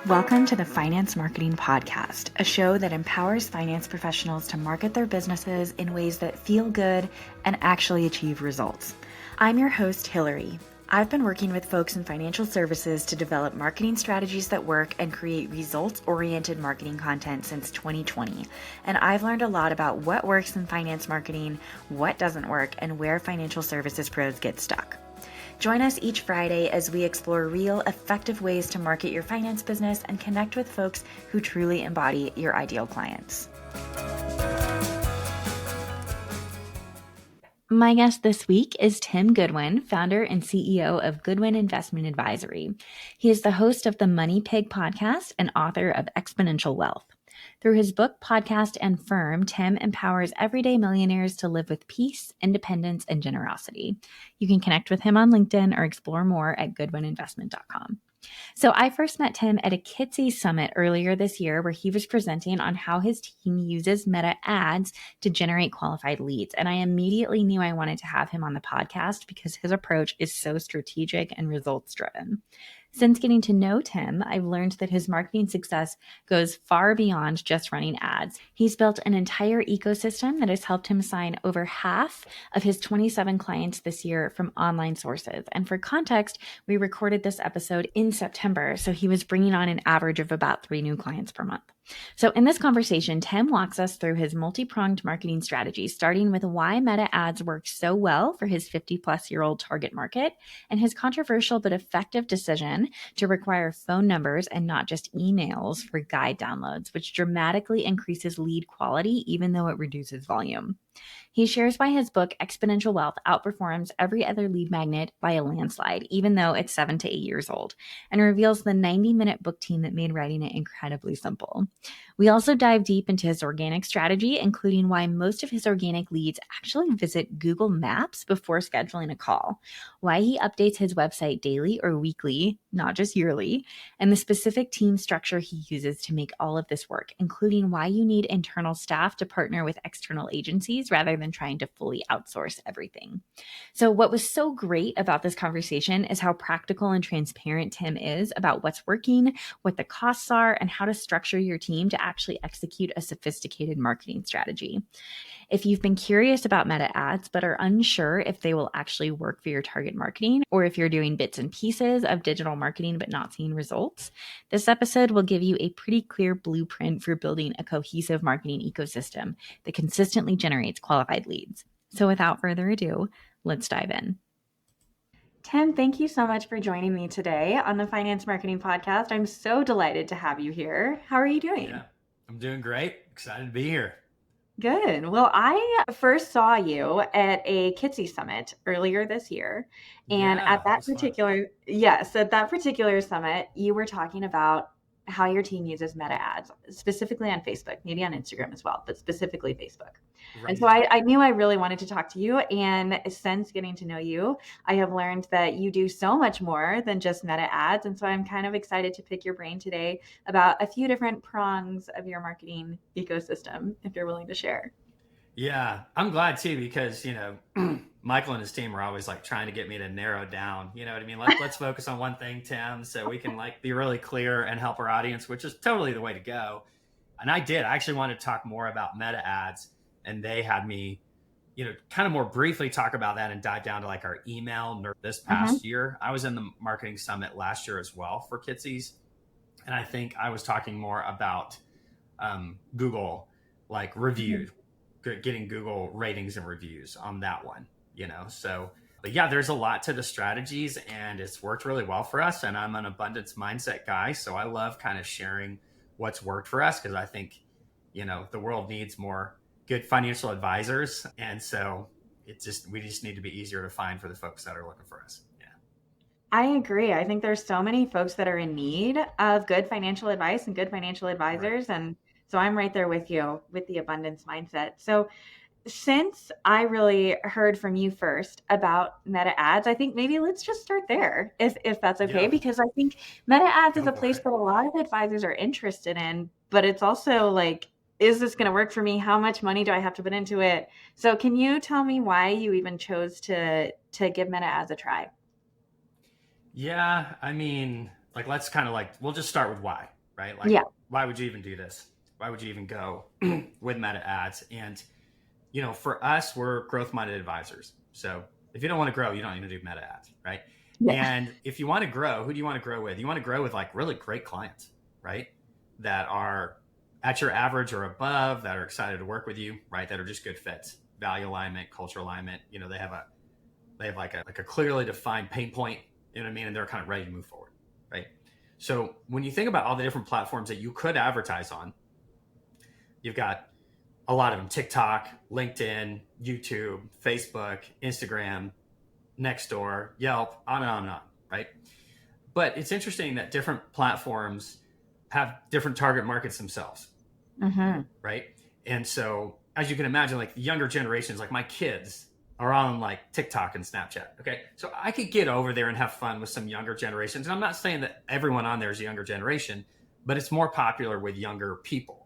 Welcome to the Finance Marketing Podcast, a show that empowers finance professionals to market their businesses in ways that feel good and actually achieve results. I'm your host, Hillary. I've been working with folks in financial services to develop marketing strategies that work and create results-oriented marketing content since 2020. And I've learned a lot about what works in finance marketing, what doesn't work, and where financial services pros get stuck. Join us each Friday as we explore real, effective ways to market your finance business and connect with folks who truly embody your ideal clients. My guest this week is Tim Goodwin, founder and CEO of Goodwin Investment Advisory. He is the host of the Money Pig podcast and author of Exponential Wealth. Through his book, podcast, and firm, Tim empowers everyday millionaires to live with peace, independence, and generosity. You can connect with him on LinkedIn or explore more at goodwininvestment.com. So I first met Tim at a Kitsy Summit earlier this year where he was presenting on how his team uses Meta ads to generate qualified leads. And I immediately knew I wanted to have him on the podcast because his approach is so strategic and results driven. Since getting to know Tim, I've learned that his marketing success goes far beyond just running ads. He's built an entire ecosystem that has helped him sign over half of his 27 clients this year from online sources. And for context, we recorded this episode in September, so he was bringing on an average of about 3 new clients per month. So in this conversation, Tim walks us through his multi-pronged marketing strategy, starting with why Meta ads work so well for his 50-plus-year-old target market and his controversial but effective decision to require phone numbers and not just emails for guide downloads, which dramatically increases lead quality even though it reduces volume. He shares why his book, Exponential Wealth, outperforms every other lead magnet by a landslide, even though it's 7 to 8 years old, and reveals the 90-minute book team that made writing it incredibly simple. We also dive deep into his organic strategy, including why most of his organic leads actually visit Google Maps before scheduling a call, why he updates his website daily or weekly, not just yearly, and the specific team structure he uses to make all of this work, including why you need internal staff to partner with external agencies rather than trying to fully outsource everything. So what was so great about this conversation is how practical and transparent Tim is about what's working, what the costs are, and how to structure your team to actually execute a sophisticated marketing strategy. If you've been curious about Meta ads but are unsure if they will actually work for your target marketing, or if you're doing bits and pieces of digital marketing but not seeing results, this episode will give you a pretty clear blueprint for building a cohesive marketing ecosystem that consistently generates qualified leads. So without further ado, let's dive in. Tim, thank you so much for joining me today on the Finance Marketing Podcast. I'm so delighted to have you here. How are you doing? Yeah, I'm doing great. Excited to be here. Good. Well, I first saw you at a Kitsy Summit earlier this year. And Yeah, at that was fun. particular summit, you were talking about how your team uses Meta ads, specifically on Facebook, maybe on Instagram as well, but specifically Facebook. Right. And so I knew I really wanted to talk to you. And since getting to know you, I have learned that you do so much more than just Meta ads. And so I'm kind of excited to pick your brain today about a few different prongs of your marketing ecosystem, if you're willing to share. Yeah, I'm glad too, because, Michael and his team are always like trying to get me to narrow down, you know what I mean? Like, let's focus on one thing, Tim, so we can like be really clear and help our audience, which is totally the way to go. And I actually wanted to talk more about Meta ads, and they had me, kind of more briefly talk about that and dive down to like our email this past year. I was in the marketing summit last year as well for Kitsy's. And I think I was talking more about Google, like reviews, getting Google ratings and reviews on that one, So, but yeah, there's a lot to the strategies, and it's worked really well for us. And I'm an abundance mindset guy, so I love kind of sharing what's worked for us, because I think, the world needs more good financial advisors. And so we just need to be easier to find for the folks that are looking for us. Yeah. I agree. I think there's so many folks that are in need of good financial advice and good financial advisors. Right. And so I'm right there with you with the abundance mindset. So since I really heard from you first about Meta ads, I think maybe let's just start there, if that's okay, yeah. Because I think Meta ads is a place that a lot of advisors are interested in, but it's also like, is this going to work for me? How much money do I have to put into it? So can you tell me why you even chose to give Meta ads a try? Yeah, I mean, like, let's kind of like, we'll just start with why. right? Like, Yeah. why would you even do this? Why would you even go with meta ads? And, for us, we're growth minded advisors. So if you don't want to grow, you don't need to do meta ads, right? Yeah. And if you want to grow, who do you want to grow with? You want to grow with like really great clients, right? That are at your average or above, that are excited to work with you, right? That are just good fits, value alignment, culture alignment. They have like a clearly defined pain point, you know what I mean? And they're kind of ready to move forward, right? So when you think about all the different platforms that you could advertise on, you've got a lot of them: TikTok, LinkedIn, YouTube, Facebook, Instagram, Nextdoor, Yelp, on and on and on, right? But it's interesting that different platforms have different target markets themselves, right? And so, as you can imagine, like the younger generations, like my kids, are on like TikTok and Snapchat. Okay. So I could get over there and have fun with some younger generations. And I'm not saying that everyone on there is a younger generation, but it's more popular with younger people.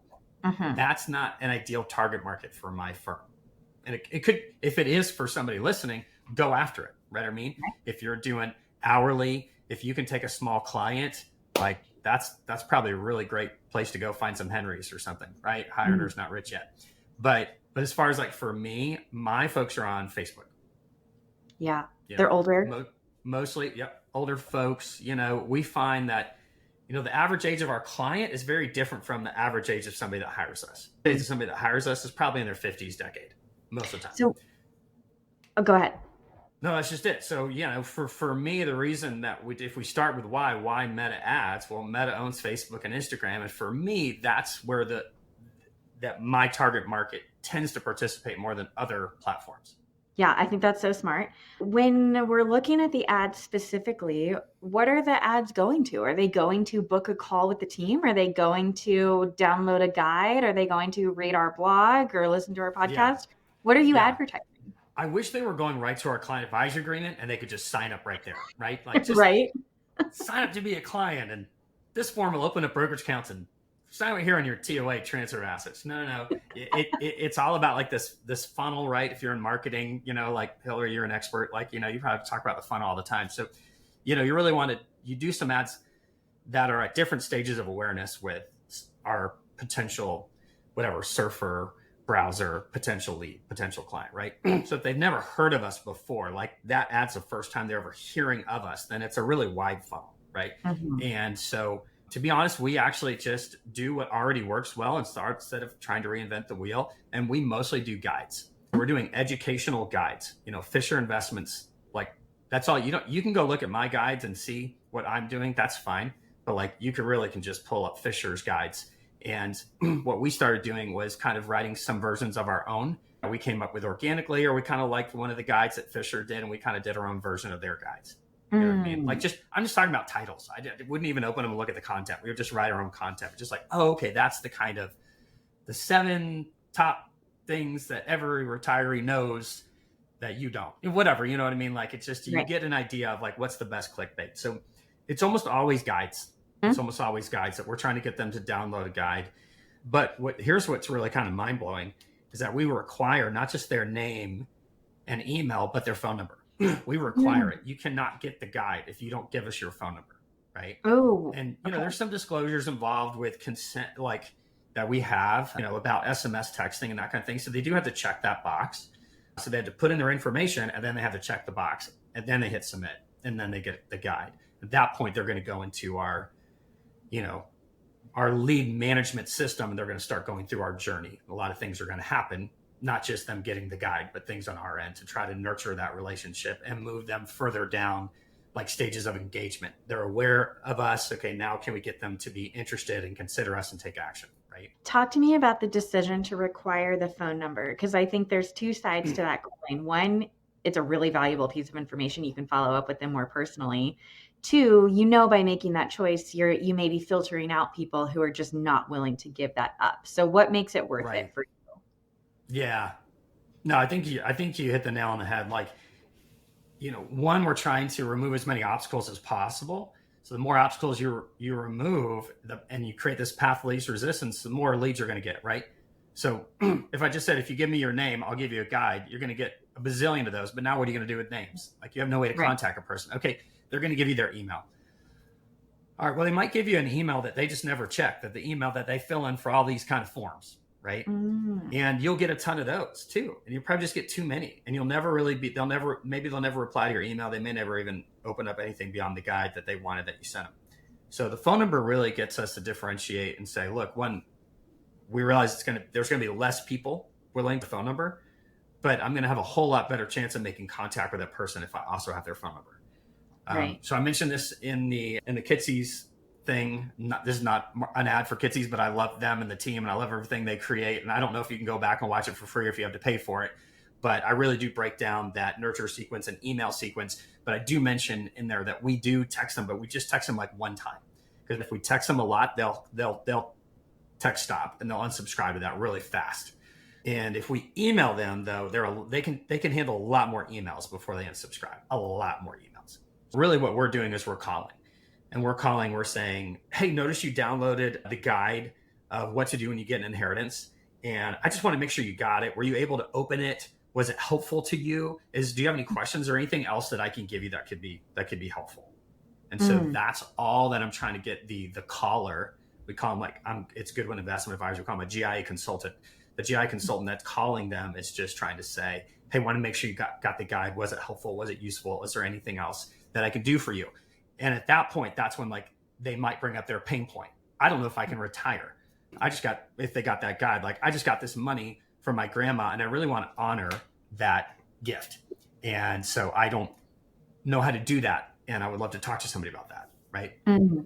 That's not an ideal target market for my firm. And it could, if it is for somebody listening, go after it. Right? I mean, if you're doing hourly, if you can take a small client, like that's probably a really great place to go find some Henrys or something, right? High earners, not rich yet. But as far as like for me, my folks are on Facebook. Yeah. They're older. Mostly, yep. Older folks. We find that, the average age of our client is very different from the average age of somebody that hires us. The age of somebody that hires us is probably in their 50s decade, most of the time. So, go ahead. No, that's just it. So, for me, the reason that if we start with why Meta ads, well, Meta owns Facebook and Instagram. And for me, that's where that my target market tends to participate more than other platforms. Yeah, I think that's so smart. When we're looking at the ads specifically, what are the ads going to? Are they going to book a call with the team? Are they going to download a guide? Are they going to read our blog or listen to our podcast? Yeah. What are you advertising? I wish they were going right to our client advisory agreement and they could just sign up right there, right? Like just right. Sign up to be a client, and this form will open up brokerage accounts and sign right here on your TOA transfer of assets. No. It's all about like this funnel, right? If you're in marketing, like Hillary, you're an expert, like, you probably talk about the funnel all the time. So, you really you do some ads that are at different stages of awareness with our potential, whatever, surfer, browser, potential lead, potential client, right? So if they've never heard of us before, like that ad's the first time they're ever hearing of us, then it's a really wide funnel, right? And so, to be honest, we actually just do what already works well instead of trying to reinvent the wheel. And we mostly do guides. We're doing educational guides, Fisher Investments. Like that's all. You can go look at my guides and see what I'm doing. That's fine. But like you can just pull up Fisher's guides. And what we started doing was kind of writing some versions of our own. We came up with organically, or we kind of liked one of the guides that Fisher did, and we kind of did our own version of their guides. You know what I mean? Like I'm just talking about titles. I wouldn't even open them and look at the content. We would just write our own content. Just like, oh, okay, that's the kind of the 7 top things that every retiree knows that you don't. Whatever, you know what I mean? Like it's just you get an idea of like what's the best clickbait. So it's almost always guides. It's almost always guides that we're trying to get them to download a guide. But here's what's really kind of mind blowing is that we require not just their name and email, but their phone number. We require it. You cannot get the guide if you don't give us your phone number, right? Oh, and there's some disclosures involved with consent, like that we have, about SMS texting and that kind of thing. So they do have to check that box. So they had to put in their information, and then they have to check the box, and then they hit submit, and then they get the guide. At that point, they're going to go into our lead management system, and they're going to start going through our journey. A lot of things are going to happen, not just them getting the guide, but things on our end to try to nurture that relationship and move them further down like stages of engagement. They're aware of us. Okay, now can we get them to be interested and consider us and take action, right? Talk to me about the decision to require the phone number, because I think there's 2 sides to that coin. One, it's a really valuable piece of information. You can follow up with them more personally. 2, by making that choice, you may be filtering out people who are just not willing to give that up. So what makes it worth it for you? Yeah. No, I think you hit the nail on the head. Like, one, we're trying to remove as many obstacles as possible. So the more obstacles you remove and you create this path of least resistance, the more leads you're going to get, right? So if I just said, if you give me your name, I'll give you a guide, you're going to get a bazillion of those. But now what are you going to do with names? Like you have no way to contact a person. Okay, they're going to give you their email. All right. Well, they might give you an email that they just never check, that the email that they fill in for all these kind of forms, right? Mm, And you'll get a ton of those too. And you'll probably just get too many. And you'll never really be, maybe they'll never reply to your email. They may never even open up anything beyond the guide that they wanted that you sent them. So the phone number really gets us to differentiate and say, look, one, we realize there's going to be less people willing to phone number, but I'm going to have a whole lot better chance of making contact with that person if I also have their phone number. right. So I mentioned this in the Kitseys thing. This is not an ad for Kitseys, but I love them and the team, and I love everything they create. And I don't know if you can go back and watch it for free or if you have to pay for it, but I really do break down that nurture sequence and email sequence. But I do mention in there that we do text them, but we just text them like one time, because if we text them a lot, they'll text stop and they'll unsubscribe to that really fast. And if we email them, though, they can handle a lot more emails before they unsubscribe. A lot more emails. Really what we're doing is we're calling, we're saying, hey, notice you downloaded the guide of what to do when you get an inheritance. And I just want to make sure you got it. Were you able to open it? Was it helpful to you? Do you have any questions or anything else that I can give you that could be helpful? And so that's all that I'm trying to get the caller. We call them it's Goodwin Investment Advisor. We call them a GIA consultant. The GIA consultant that's calling them is just trying to say, hey, want to make sure you got the guide. Was it helpful? Was it useful? Is there anything else that I can do for you? And at that point, that's when they might bring up their pain point. I don't know if I can retire. If they got that guide, I just got this money from my grandma and I really want to honor that gift. And so I don't know how to do that. And I would love to talk to somebody about that. Right. Mm-hmm.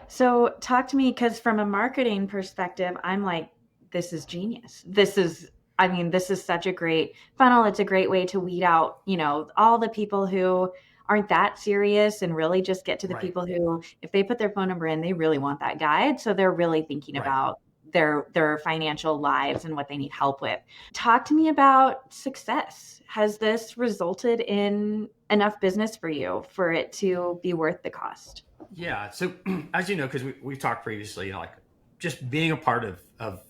So talk to me, because from a marketing perspective, I'm like, this is genius. This is such a great funnel. It's a great way to weed out, all the people who aren't that serious and really just get to the people who, if they put their phone number in, they really want that guide. So they're really thinking about their financial lives and what they need help with. Talk to me about success. Has this resulted in enough business for you for it to be worth the cost? Yeah. So as you know, because we've talked previously, just being a part of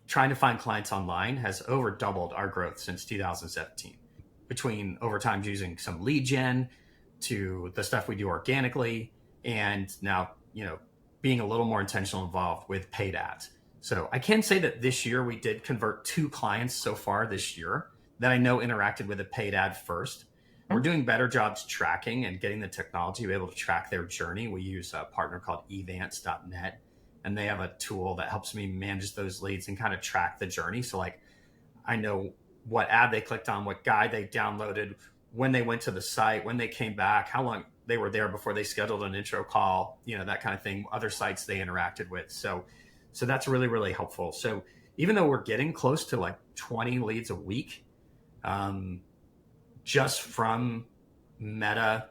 trying to find clients online has over doubled our growth since 2017, between over time using some lead gen to the stuff we do organically, and now, being a little more intentional involved with paid ads. So I can say that this year we did convert 2 clients so far this year that I know interacted with a paid ad first. We're doing better jobs tracking and getting the technology to be able to track their journey. We use a partner called evance.net, and they have a tool that helps me manage those leads and kind of track the journey. So I know what ad they clicked on, what guide they downloaded, when they went to the site, when they came back, how long they were there before they scheduled an intro call, that kind of thing, other sites they interacted with. So that's really, really helpful. So even though we're getting close to 20 leads a week, just from Meta,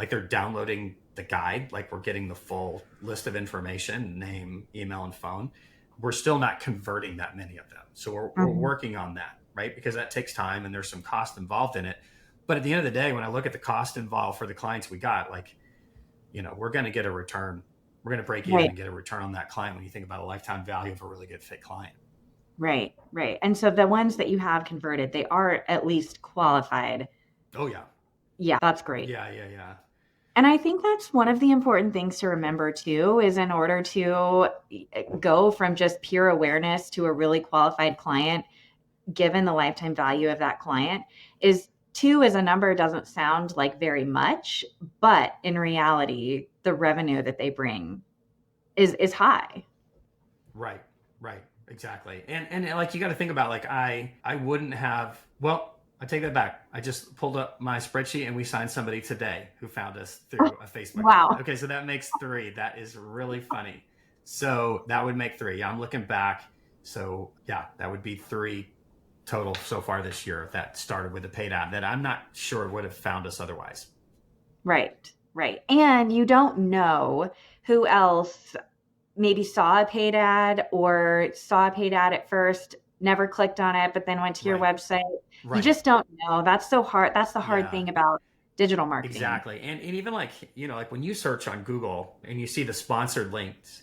they're downloading the guide, we're getting the full list of information, name, email, and phone. We're still not converting that many of them. So we're working on that, right? Because that takes time and there's some cost involved in it. But at the end of the day, when I look at the cost involved for the clients we got, we're going to get a return. We're going to break even and get a return on that client when you think about a lifetime value of a really good fit client. Right. And so the ones that you have converted, they are at least qualified. Oh, yeah. Yeah, that's great. Yeah. And I think that's one of the important things to remember too, is in order to go from just pure awareness to a really qualified client, given the lifetime value of that client, is 2 as a number doesn't sound like very much, but in reality, the revenue that they bring is high. Right. Exactly. And you got to think about, I wouldn't have, I take that back. I just pulled up my spreadsheet and we signed somebody today who found us through a Facebook. Wow. Okay. So that makes 3. That is really funny. So that would make 3. Yeah, I'm looking back. So yeah, that would be 3 total so far this year that started with a paid ad that I'm not sure would have found us otherwise. Right. And you don't know who else maybe saw a paid ad or saw a paid ad at first, never clicked on it, but then went to your website. You just don't know. That's so hard. That's the hard thing about digital marketing. Exactly. And even when you search on Google and you see the sponsored links,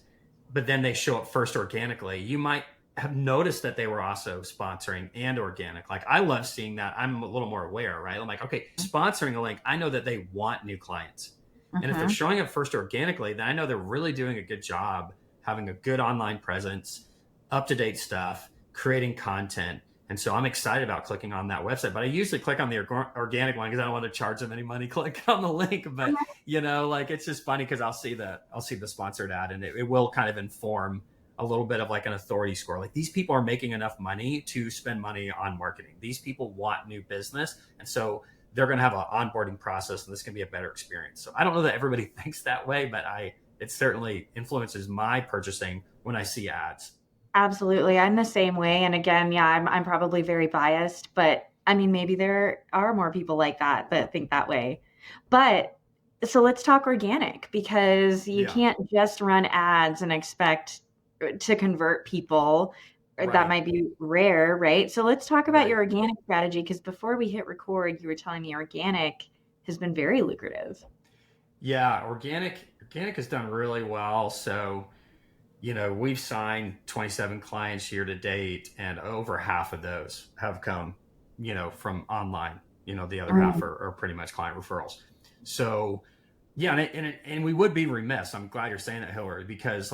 but then they show up first organically, you might have noticed that they were also sponsoring and organic. I love seeing that. I'm a little more aware, right? I'm okay, sponsoring a link, I know that they want new clients. And if they're showing up first organically, then I know they're really doing a good job having a good online presence, up to date stuff, creating content. And so I'm excited about clicking on that website. But I usually click on the organic one because I don't want to charge them any money. Click on the link, but like it's just funny because I'll see the sponsored ad, and it will kind of inform a little bit of like an authority score. Like, these people are making enough money to spend money on marketing. These people want new business, and so they're going to have an onboarding process, and this can be a better experience. So I don't know that everybody thinks that way, but it certainly influences my purchasing when I see ads. Absolutely. I'm the same way. And again, yeah, I'm probably very biased, but I mean, maybe there are more people like that think that way. But so let's talk organic, because you can't just run ads and expect to convert people. Right. That might be rare, right? So let's talk about your organic strategy, because before we hit record, you were telling me organic has been very lucrative. Yeah, organic has done really well. So, we've signed 27 clients year to date, and over half of those have come, from online. The other half are pretty much client referrals. So, yeah, and we would be remiss. I'm glad you're saying that, Hillary, because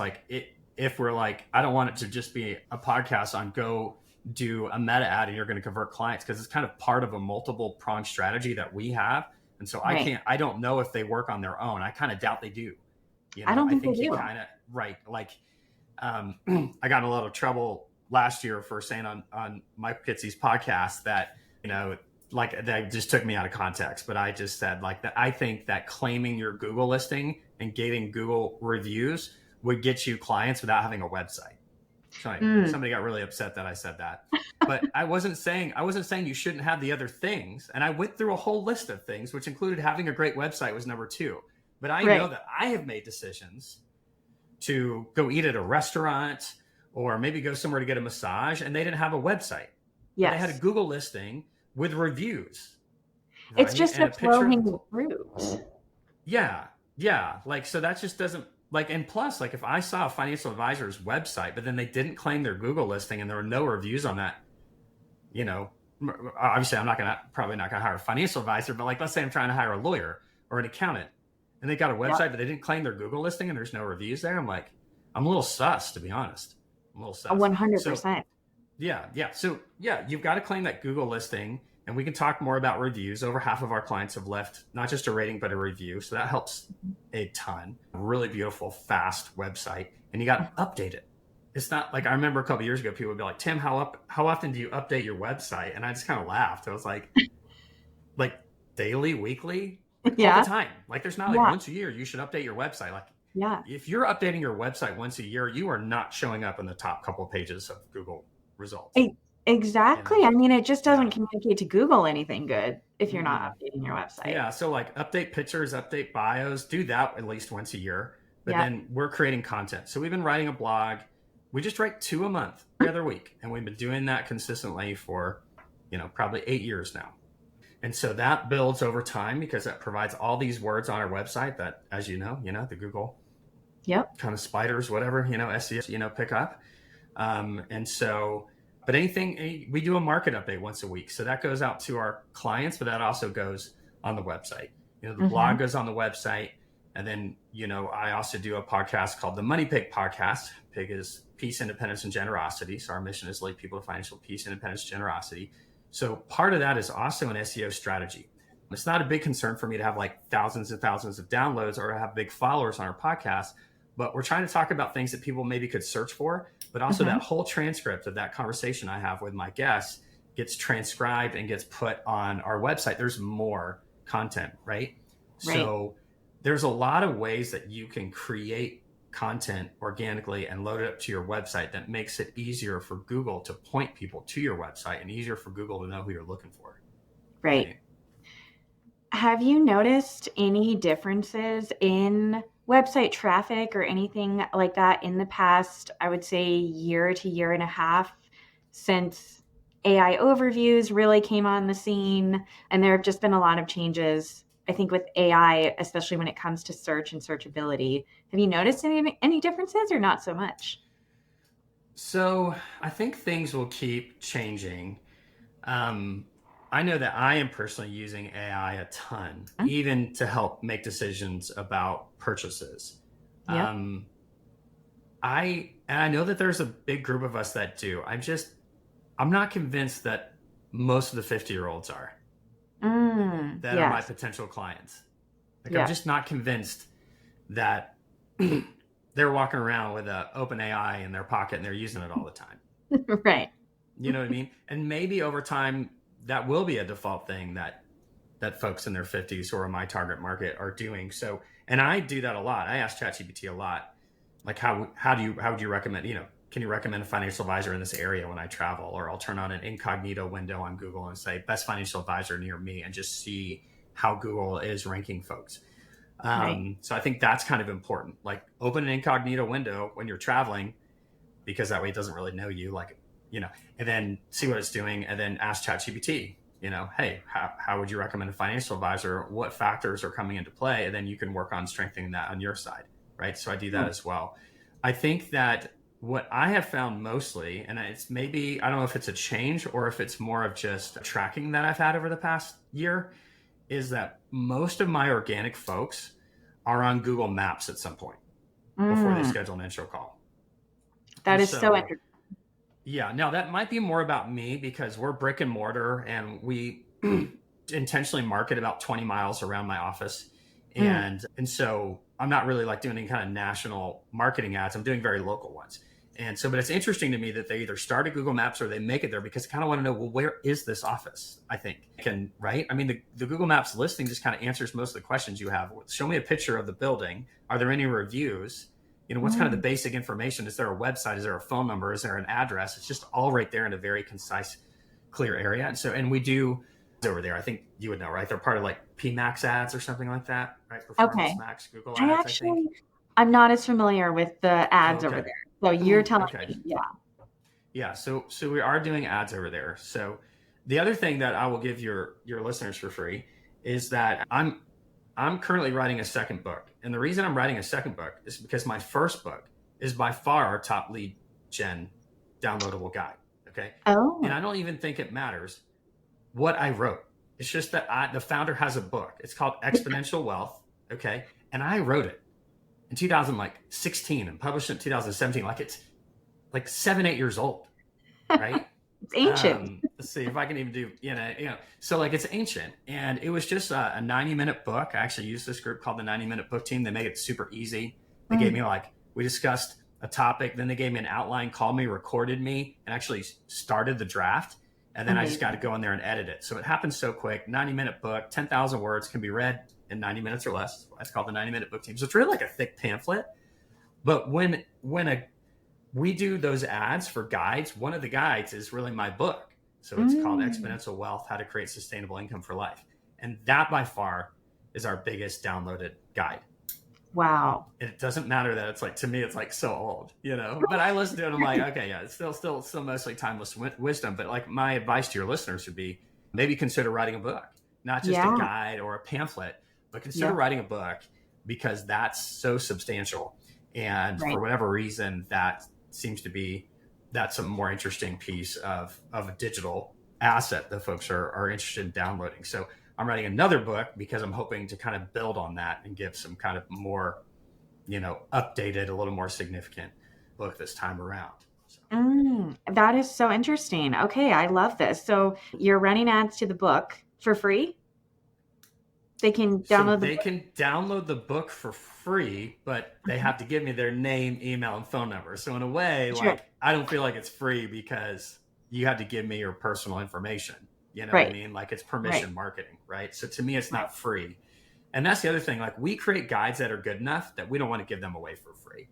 if we're like, I don't want it to just be a podcast on go do a meta ad and you're going to convert clients, because it's kind of part of a multiple pronged strategy that we have. And so I don't know if they work on their own. I kind of doubt they do. I don't think they you do. Kind of I got in a lot of trouble last year for saying on Mike Pitsy's podcast that, that just took me out of context. But I just said that I think that claiming your Google listing and getting Google reviews would get you clients without having a website. Somebody got really upset that I said that, but I wasn't saying you shouldn't have the other things. And I went through a whole list of things, which included having a great website was number 2. But I know that I have made decisions to go eat at a restaurant or maybe go somewhere to get a massage, and they didn't have a website. Yes. They had a Google listing with reviews. Right? It's just a low-hanging fruit. Yeah. Yeah. So that just doesn't, and plus, if I saw a financial advisor's website, but then they didn't claim their Google listing and there were no reviews on that, obviously I'm probably not going to hire a financial advisor, but let's say I'm trying to hire a lawyer or an accountant, and they got a website, but they didn't claim their Google listing and there's no reviews there. I'm a little sus, to be honest. I'm a little sus. 100%. So, yeah. So you've got to claim that Google listing, and we can talk more about reviews. Over half of our clients have left not just a rating, but a review. So that helps a ton. Really beautiful, fast website. And you got to update it. It's not I remember a couple of years ago, people would be like, Tim, how often do you update your website? And I just kind of laughed. I was like daily, weekly, all the time. There's not once a year you should update your website. If you're updating your website once a year, you are not showing up in the top couple of pages of Google results. Exactly. I mean, it just doesn't communicate to Google anything good if you're not updating your website. Yeah. So update pictures, update bios, do that at least once a year. But then we're creating content. So we've been writing a blog. We just write 2 a month every other week. And we've been doing that consistently for, probably 8 years now. And so that builds over time because that provides all these words on our website that, as the Google kind of spiders, whatever, SEO, pick up. And so, but we do a market update once a week. So that goes out to our clients, but that also goes on the website. The blog goes on the website. And then, I also do a podcast called the Money Pig Podcast. Pig is peace, independence, and generosity. So our mission is to lead people to financial peace, independence, generosity. So part of that is also an SEO strategy. It's not a big concern for me to have thousands and thousands of downloads or have big followers on our podcast, but we're trying to talk about things that people maybe could search for, but also that whole transcript of that conversation I have with my guests gets transcribed and gets put on our website. There's more content, right? So there's a lot of ways that you can create content organically and load it up to your website that makes it easier for Google to point people to your website and easier for Google to know who you're looking for. Right. Have you noticed any differences in website traffic or anything like that in the past, I would say year to year and a half, since AI overviews really came on the scene? And there have just been a lot of changes, I think, with AI, especially when it comes to search and searchability. Have you noticed any differences or not so much? So I think things will keep changing. I I know that I am personally using AI a ton, even to help make decisions about purchases. Yep. I know that there's a big group of us that do. I'm not convinced that most of the 50-year-olds are that are my Yes. potential clients. Like I'm Yes. just not convinced that they're walking around with an open AI in their pocket and they're using it all the time. Right. You know what I mean? And maybe over time that will be a default thing that folks in their 50s who are my target market are doing. So, and I do that a lot. I ask ChatGPT a lot, like how would you recommend, can you recommend a financial advisor in this area when I travel? Or I'll turn on an incognito window on Google and say best financial advisor near me and just see how Google is ranking folks. Right. So I think that's kind of important. Like open an incognito window when you're traveling, because that way it doesn't really know you, like, and then see what it's doing, and then ask ChatGPT, hey, how would you recommend a financial advisor? What factors are coming into play? And then you can work on strengthening that on your side, right? So I do that as well. I think that what I have found mostly, and it's maybe, I don't know if it's a change or if it's more of just tracking that I've had over the past year, is that most of my organic folks are on Google Maps at some point before they schedule an intro call. That is so interesting. Yeah, now that might be more about me because we're brick and mortar and we intentionally market about 20 miles around my office. And so I'm not really like doing any kind of national marketing ads. I'm doing very local ones. And so, but it's interesting to me that they either start at Google Maps or they make it there because I kind of want to know, well, where is this office? I think right? I mean, the Google Maps listing just kind of answers most of the questions you have. Show me a picture of the building. Are there any reviews? What's kind of the basic information? Is there a website? Is there a phone number? Is there an address? It's just all right there in a very concise, clear area. And so, and we do over there, I think you would know, right? They're part of like PMax ads or something like that, right? Performance Max Google ads, I think. I'm not as familiar with the ads over there. So you're telling me, yeah. Yeah, so we are doing ads over there. So the other thing that I will give your listeners for free is that I'm currently writing a second book. And the reason I'm writing a second book is because my first book is by far our top lead gen downloadable guide. Okay. Oh. And I don't even think it matters what I wrote. It's just that the founder has a book. It's called Exponential Wealth. Okay. And I wrote it in 2016 and published it in 2017. Like it's like 7-8 years old. Right. It's ancient. Let's see if I can even do, so like it's ancient, and it was just a 90-minute book. I actually used this group called the 90-minute book team. They make it super easy. They gave me we discussed a topic, then they gave me an outline, called me, recorded me, and actually started the draft. And then I just got to go in there and edit it. So it happens so quick. 90-minute book, 10,000 words, can be read in 90 minutes or less. That's called the 90-minute book team. So it's really like a thick pamphlet. But when we do those ads for guides, one of the guides is really my book. So it's called Exponential Wealth, How to Create Sustainable Income for Life. And that by far is our biggest downloaded guide. Wow. And it doesn't matter that it's like, to me, it's like so old, but I listen to it and I'm like, okay, yeah, it's still mostly timeless wisdom. But like my advice to your listeners would be maybe consider writing a book, not just a guide or a pamphlet, but consider writing a book, because that's so substantial. And for whatever reason, that's a more interesting piece of a digital asset that folks are interested in downloading. So I'm writing another book because I'm hoping to kind of build on that and give some kind of more, updated, a little more significant book this time around. So. That is so interesting. Okay, I love this. So you're running ads to the book for free? They can download They can download the book for free, but they have to give me their name, email, and phone number. So in a way, like I don't feel like it's free because you had to give me your personal information. You know what I mean? Like it's permission marketing, right? So to me, it's not free. And that's the other thing. Like we create guides that are good enough that we don't want to give them away for free.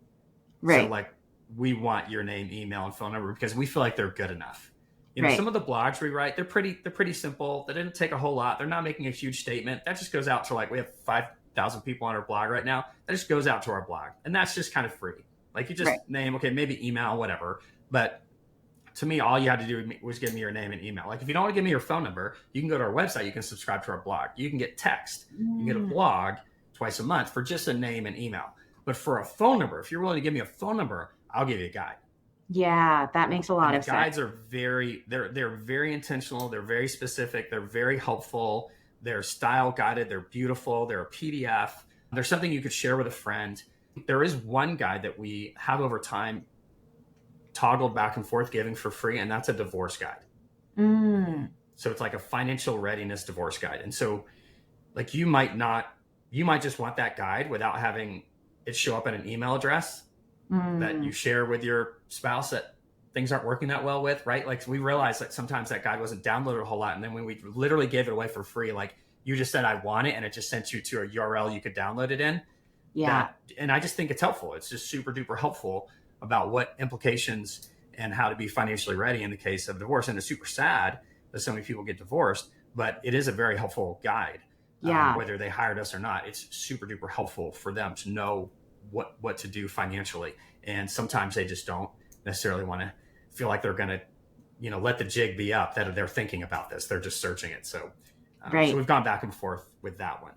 Right. So like we want your name, email, and phone number because we feel like they're good enough. Some of the blogs we write, they're pretty simple. They didn't take a whole lot. They're not making a huge statement. That just goes out to we have 5,000 people on our blog right now. That just goes out to our blog. And that's just kind of free. Like you just name, okay, maybe email, whatever. But to me, all you had to do was give me your name and email. Like if you don't want to give me your phone number, you can go to our website. You can subscribe to our blog. You can get text. You can get a blog twice a month for just a name and email. But for a phone number, if you're willing to give me a phone number, I'll give you a guide. Yeah, that makes a lot And the of sense. guides are they're very intentional, they're very specific, they're very helpful, they're style guided, they're beautiful, they're a PDF, they're something you could share with a friend. There is one guide that we have over time toggled back and forth giving for free, and that's a divorce guide. Mm, So it's like a financial readiness divorce guide. And so like you might just want that guide without having it show up in an email address that you mm, share with your spouse that things aren't working that well with, right? Like we realized that sometimes that guide wasn't downloaded a whole lot. And then when we literally gave it away for free, like you just said, I want it. And it just sent you to a URL you could download it in yeah, that. And I just think it's helpful. It's just super duper helpful about what implications and how to be financially ready in the case of divorce. And it's super sad that so many people get divorced, but it is a very helpful guide. yeah, Whether they hired us or not, it's super duper helpful for them to know what to do financially. And sometimes they just don't necessarily want to feel like they're going to, let the jig be up that they're thinking about this. They're just searching it. So right. we've gone back and forth with that one.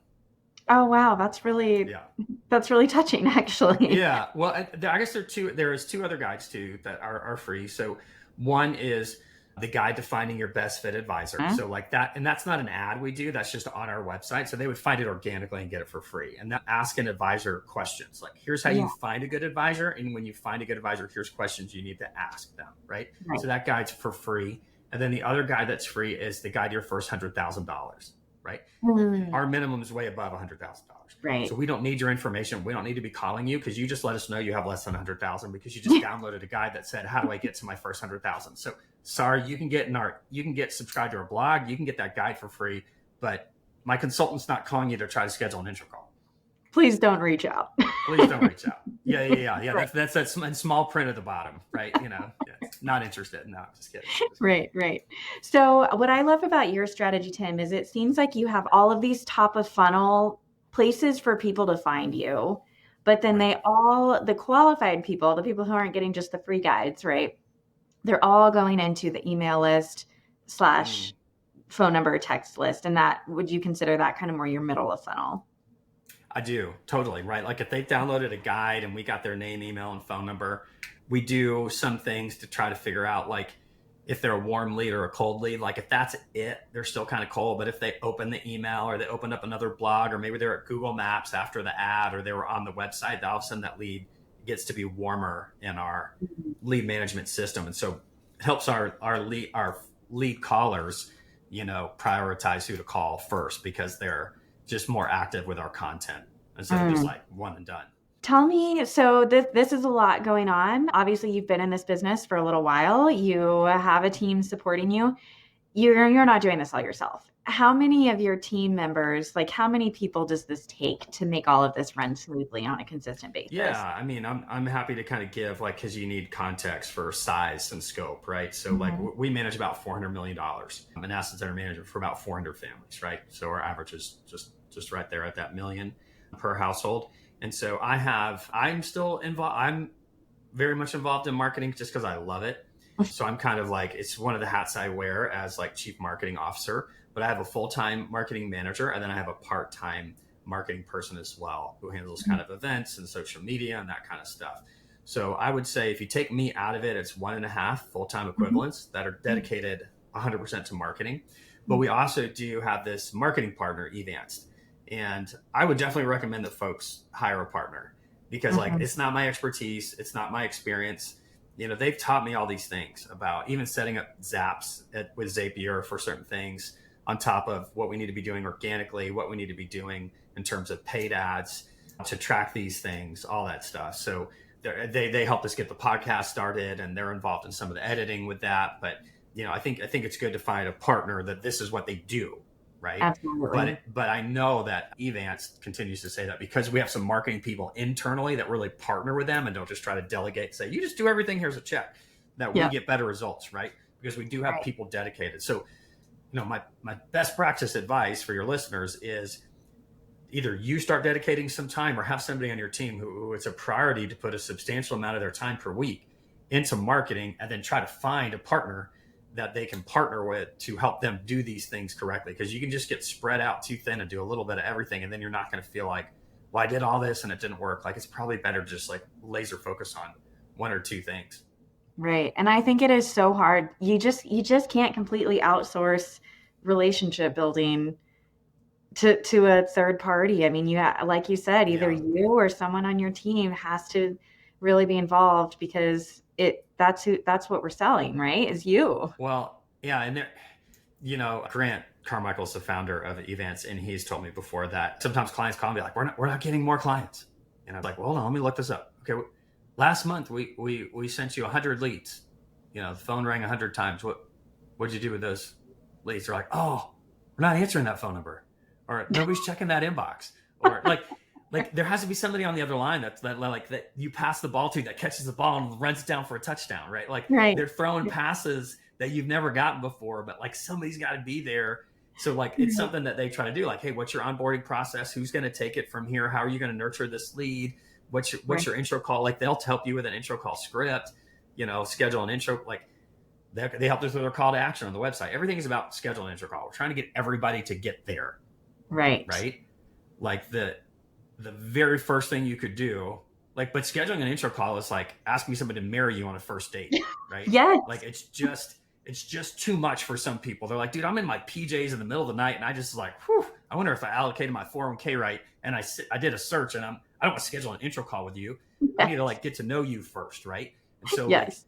Oh, wow, Yeah. that's really touching, actually. Yeah. Well, I guess there is two other guides too that are free. So one is the guide to finding your best fit advisor. Huh? So like that, and that's not an ad we do. That's just on our website. So they would find it organically and get it for free. And that ask an advisor questions like, here's how you Yeah, find a good advisor. And when you find a good advisor, here's questions you need to ask them. Right. right. So that guide's for free. And then the other guide that's free is the guide to your first $100,000. Right. Mm, Our minimum is way above $100,000. So right. we don't need your information. We don't need to be calling you because you just let us know you have less than 100,000 because you just downloaded a guide that said, how do I get to my first 100,000? So sorry, you can get subscribed to our blog. You can get that guide for free, but my consultant's not calling you to try to schedule an intro call. Please don't reach out. Please don't reach out. Yeah. Right. That's that small print at the bottom, right? Not interested. No, just kidding. Right, right. So, what I love about your strategy, Tim, is it seems like you have all of these top of funnel places for people to find you, but then Right. the qualified people, the people who aren't getting just the free guides, right? They're all going into the email list Mm. slash phone number text list. And that, would you consider that kind of more your middle of funnel? I do totally right. Like if they've downloaded a guide and we got their name, email, and phone number, we do some things to try to figure out like if they're a warm lead or a cold lead. Like if that's it, they're still kind of cold. But if they open the email or they opened up another blog or maybe they're at Google Maps after the ad or they were on the website, all of a sudden that lead gets to be warmer in our lead management system, and so it helps our lead callers, prioritize who to call first because they're just more active with our content instead of just Mm. like one and done. Tell me, so this is a lot going on. Obviously, you've been in this business for a little while. You have a team supporting you. You're not doing this all yourself. How many of your team members, like how many people does this take to make all of this run smoothly on a consistent basis? Yeah, I mean, I'm happy to kind of give like because you need context for size and scope, right? So like Mhm. we manage about $400 million in assets under management for about 400 families, right? So our average is just right there at that million per household. And so I'm still involved. I'm very much involved in marketing just because I love it. So I'm kind of like it's one of the hats I wear as like chief marketing officer. But I have a full-time marketing manager, and then I have a part-time marketing person as well who handles kind of events and social media and that kind of stuff. So I would say if you take me out of it, it's 1.5 full-time Mhm. equivalents that are dedicated 100% to marketing. But we also do have this marketing partner, Evanced. And I would definitely recommend that folks hire a partner because like Mhm. it's not my expertise, it's not my experience. They've taught me all these things about even setting up Zaps with Zapier for certain things on top of what we need to be doing organically, what we need to be doing in terms of paid ads to track these things, all that stuff. So they helped us get the podcast started, and they're involved in some of the editing with that. But I think it's good to find a partner that this is what they do, right? Absolutely. But I know that Evance continues to say that because we have some marketing people internally that really partner with them and don't just try to delegate, say you just do everything, here's a check, that we Yeah. get better results, right? Because we do have Right. people dedicated. So my best practice advice for your listeners is either you start dedicating some time or have somebody on your team who it's a priority to put a substantial amount of their time per week into marketing and then try to find a partner that they can partner with to help them do these things correctly. Because you can just get spread out too thin and do a little bit of everything. And then you're not going to feel like, well, I did all this and it didn't work. Like it's probably better to just like laser focus on one or two things. Right. And I think it is so hard. You just can't completely outsource relationship building to a third party. I mean, like you said, either Yeah. you or someone on your team has to really be involved because that's what we're selling, right? Is you. Well, yeah. And there, Grant Carmichael's the founder of Events, and he's told me before that sometimes clients call me like, we're not getting more clients. And I'm like, well, hold on, let me look this up. Okay. Last month we sent you 100 leads. The phone rang 100 times. What'd you do with those leads? They're like, oh, we're not answering that phone number, or nobody's checking that inbox, or like there has to be somebody on the other line that you pass the ball to, that catches the ball and runs it down for a touchdown, right? Like Right. they're throwing passes that you've never gotten before, but like somebody's got to be there. So like it's something that they try to do. Like, hey, what's your onboarding process? Who's going to take it from here? How are you going to nurture this lead? What's your intro call? Like they'll help you with an intro call script, schedule an intro. Like they help us with their call to action on the website. Everything is about schedule an intro call. We're trying to get everybody to get there. Right. Right. Like the very first thing you could do, but scheduling an intro call is like asking somebody to marry you on a first date. Right. Yes. Like it's just too much for some people. They're like, dude, I'm in my PJs in the middle of the night, and I just like, whew, I wonder if I allocated my 401k right, and I did a search, and I don't want to schedule an intro call with you. Yes. I need to get to know you first, right? And so, yes.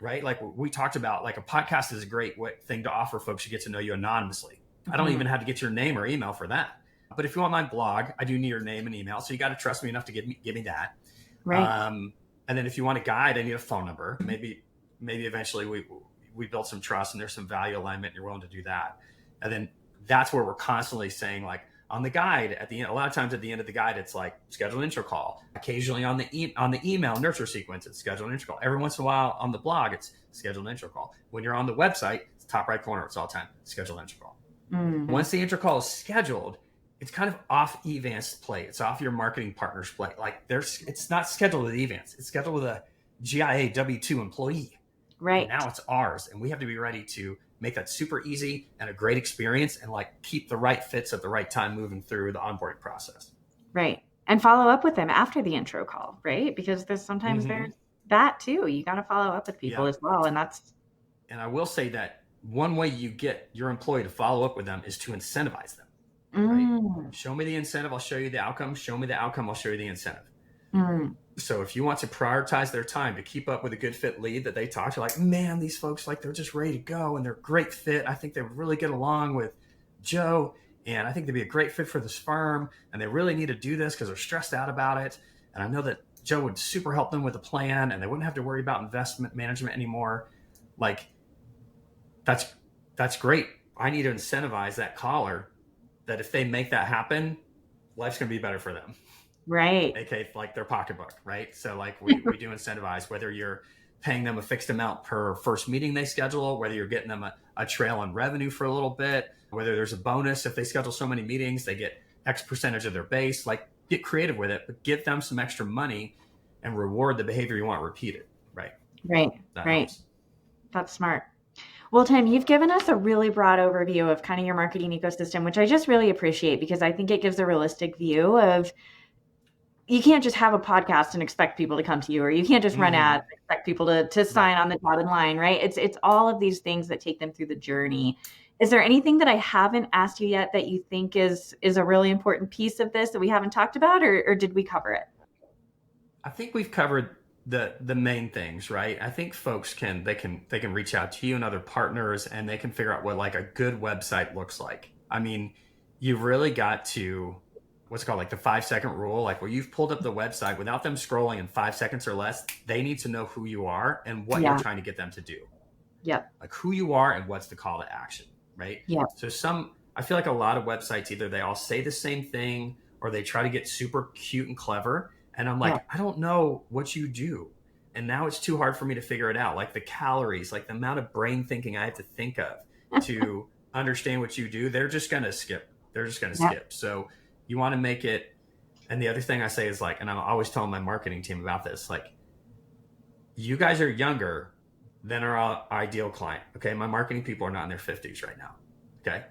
Like we talked about, like a podcast is a great thing to offer folks to get to know you anonymously. I don't even have to get your name or email for that. But if you want my blog, I do need your name and email, so you got to trust me enough to give me that. Right. And then if you want a guide, I need a phone number. Maybe eventually we build some trust and there's some value alignment and you're willing to do that. And then that's where we're constantly saying, like on the guide at the end, a lot of times at the end of the guide, it's like schedule an intro call. Occasionally on the email nurture sequence, it's schedule an intro call. Every once in a while on the blog, it's schedule an intro call. When you're on the website, it's top right corner, it's all time, schedule an intro call. Mm-hmm. Once the intro call is scheduled, it's kind of off Evant's plate. It's off your marketing partner's plate. Like it's not scheduled with Evant. It's scheduled with a GIA W-2 employee. Right. And now it's ours, and we have to be ready to make that super easy and a great experience, and keep the right fits at the right time moving through the onboarding process. Right. And follow up with them after the intro call, right? Because there's that too. You got to follow up with people as well. And I will say that one way you get your employee to follow up with them is to incentivize them. Right? Show me the incentive, I'll show you the outcome. Show me the outcome, I'll show you the incentive. So if you want to prioritize their time to keep up with a good fit lead that they talk to, like, man, these folks, they're just ready to go and they're a great fit. I think they would really get along with Joe, and I think they'd be a great fit for this firm, and they really need to do this because they're stressed out about it. And I know that Joe would super help them with a plan, and they wouldn't have to worry about investment management anymore. Like, that's great. I need to incentivize that caller that if they make that happen, life's going to be better for them. Right. Okay, like their pocketbook, right? So we do incentivize, whether you're paying them a fixed amount per first meeting they schedule, whether you're getting them a trail on revenue for a little bit, whether there's a bonus. If they schedule so many meetings, they get X percentage of their base. Get creative with it, but give them some extra money and reward the behavior you want repeated, right? Right, that right. helps. That's smart. Well, Tim, you've given us a really broad overview of kind of your marketing ecosystem, which I just really appreciate because I think it gives a realistic view of you can't just have a podcast and expect people to come to you, or you can't just run ads and expect people to sign on the dotted line, right? It's all of these things that take them through the journey. Is there anything that I haven't asked you yet that you think is a really important piece of this that we haven't talked about, or did we cover it? I think we've covered the main things, right? I think folks can reach out to you and other partners, and they can figure out what a good website looks like. I mean, you've really got to what's called the 5-second rule, where you've pulled up the website without them scrolling in 5 seconds or less. They need to know who you are and what you're trying to get them to do. Yep. Who you are and what's the call to action, right? Yeah. So I feel like a lot of websites, either they all say the same thing or they try to get super cute and clever. And I'm like, I don't know what you do. And now it's too hard for me to figure it out. The calories, the amount of brain thinking I have to think of to understand what you do, they're just going to skip. Skip. So you want to make it. And the other thing I say is and I'm always telling my marketing team about this, you guys are younger than our ideal client. Okay. My marketing people are not in their 50s right now. Okay.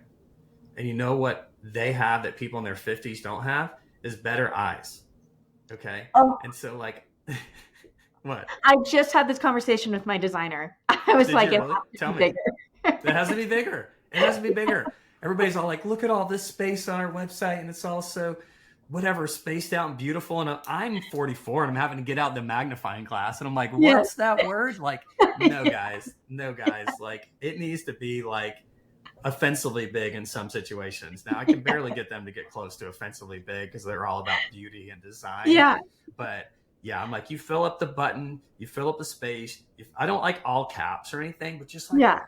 And you know what they have that people in their 50s don't have is better eyes. Okay. Oh. And so What? I just had this conversation with my designer. I was Did like, you it really? has to Tell be me. bigger. It has to be bigger. It has to be bigger. Everybody's all like, look at all this space on our website, and it's all so whatever, spaced out and beautiful. And I'm 44 and I'm having to get out the magnifying glass. And I'm like, Yeah. what's that word? Like, no, guys. No, guys. Like, it needs to be like offensively big in some situations. Now, I can barely get them to get close to offensively big because they're all about beauty and design. Yeah. But yeah, I'm like, you fill up the button, you fill up the space. I don't like all caps or anything, but just like, Yeah.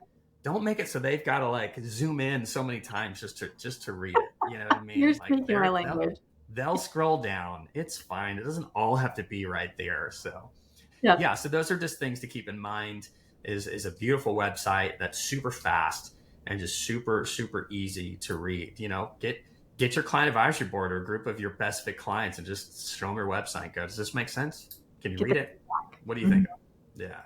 don't make it so they've got to like zoom in so many times just to read it. You know what I mean? You're Like speaking my language. they'll scroll down. It's fine. It doesn't all have to be right there. So Yeah. yeah, so those are just things to keep in mind. Is a beautiful website that's super fast and just super easy to read. You know, get your client advisory board or a group of your best fit clients and just show them your website. Go, does this make sense? Can you read it? What do you think? Yeah.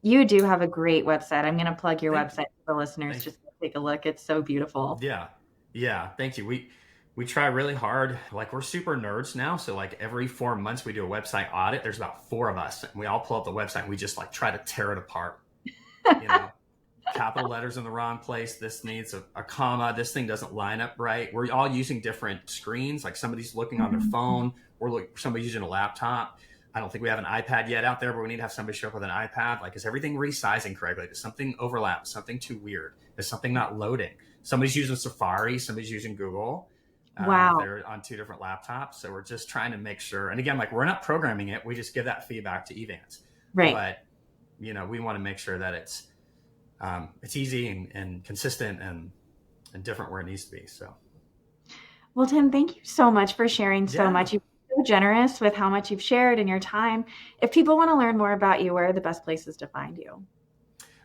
You do have a great website. I'm going to plug your Thank website for the listeners. Just take a look. It's so beautiful. Yeah. Yeah. Thank you. We try really hard. Like, we're super nerds now. So like every 4 months we do a website audit. There's about 4 of us and we all pull up the website and we just like try to tear it apart. You know, capital letters in the wrong place. This needs a comma. This thing doesn't line up right. We're all using different screens. Like somebody's looking on their phone. Somebody's using a laptop. I don't think we have an iPad yet out there, but we need to have somebody show up with an iPad. Like, is everything resizing correctly? Does something overlap? Something too weird? Is something not loading? Somebody's using Safari. Somebody's using Google. Wow. They're on 2 different laptops. So we're just trying to make sure. And again, like, we're not programming it. We just give that feedback to Evans. Right. But, you know, we want to make sure that it's easy and consistent and different where it needs to be. So. Well, Tim, thank you so much for sharing so much. You've been so generous with how much you've shared and your time. If people want to learn more about you, where are the best places to find you?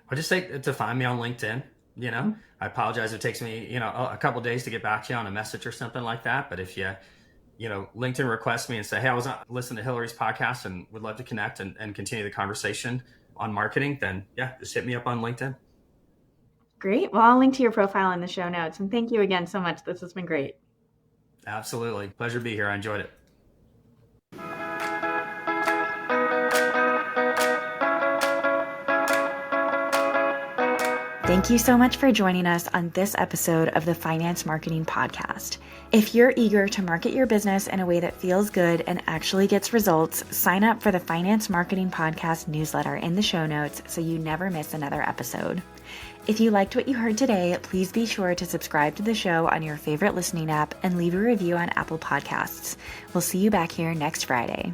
I'll just say to find me on LinkedIn. You know, I apologize. It takes me, you know, a couple of days to get back to you on a message or something like that. But if you know, LinkedIn request me and say, hey, I was listening to Hillary's podcast and would love to connect and continue the conversation on marketing, then yeah, just hit me up on LinkedIn. Great. Well, I'll link to your profile in the show notes. And thank you again so much. This has been great. Absolutely. Pleasure to be here. I enjoyed it. Thank you so much for joining us on this episode of the Finance Marketing Podcast. If you're eager to market your business in a way that feels good and actually gets results, sign up for the Finance Marketing Podcast newsletter in the show notes so you never miss another episode. If you liked what you heard today, please be sure to subscribe to the show on your favorite listening app and leave a review on Apple Podcasts. We'll see you back here next Friday.